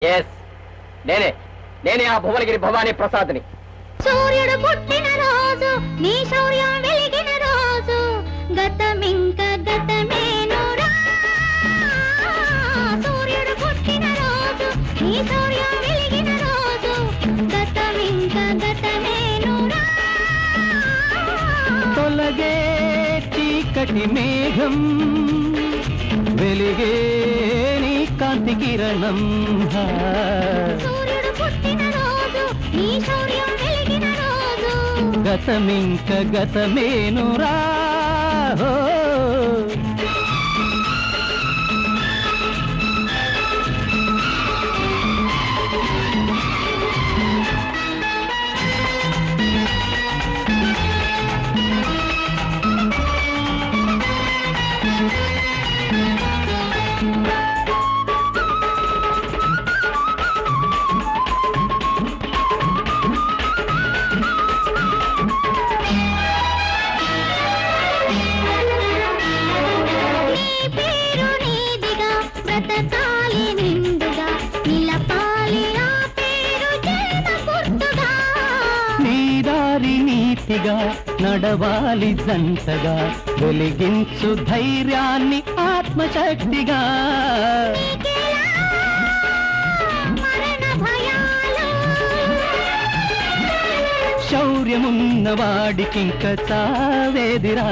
Yes నేనే నేనే ఆ భువనగిరి భవానీ ప్రసాద్ని. సూర్యుడు పుట్టిన రోజు నీ శౌర్యం వెలిగిన రోజు గతమింక గతమేనురా. సూర్యుడు పుట్టిన రోజు నీ శౌర్యం వెలిగిన రోజు గతమింక గతమేనురా. తొలగే చీకటి మేఘం వెలిగే నీ కాంతి కిరణం. సూర్యుడు పుట్టిన రోజు నీ శౌర్యం వెలిగిన రోజు గతమింక గతమేనురా. నడవాలి జంటగా వెలిగించు ధైర్యాన్ని ఆత్మశక్తిగా. శౌర్యమున్న వాడికింక చావేదిరా.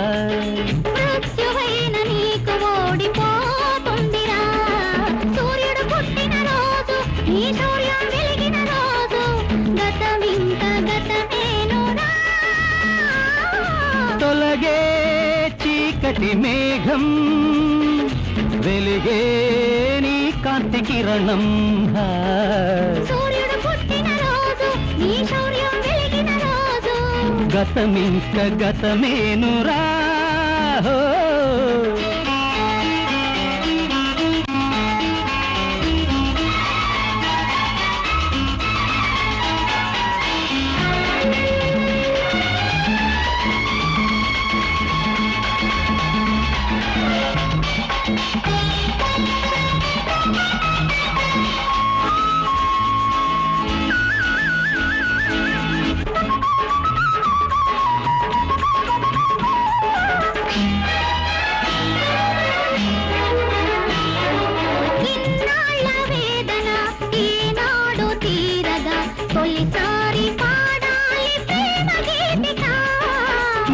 మృత్యువైన నీకు ఓడిపోతుందిరా. సూర్యుడు పుట్టిన రోజు నీ శౌర్యం వెలిగిన రోజు గతమింక గతమేనురా. తొలగే చీకటి మేఘం వెలిగే నీ కాంతి కిరణం. సూర్యుడు పుట్టిన రోజు నీ శౌర్యం వెలిగిన రోజు గతమింక గతమేనురా.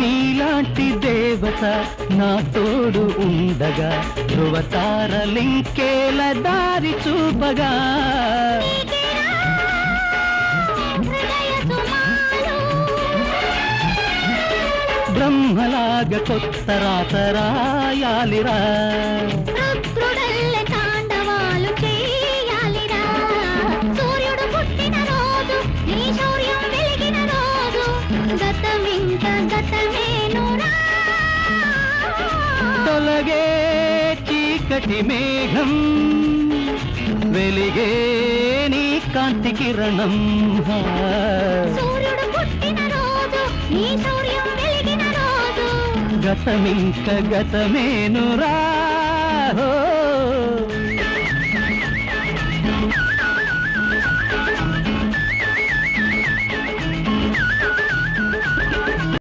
నీలాంటి దేవత నా తోడు ఉండగా ధృవతారలింకేల దారి చూపగా. బ్రహ్మలాగా కొత్త రాత రాయాలిరా. తాండవాలు చేయాలిరా. సూర్యుడు పుట్టిన రోజు నీ శౌర్యం వెలిగిన రోజు గతమింక గతమేనురా. తొలగే చీకటి మేఘం వెలిగే నీ కాంతి కిరణం. సూర్యుడు పుట్టిన రోజు నీ శౌర్యం వెలిగిన రోజు గతమింక గతమేనురా.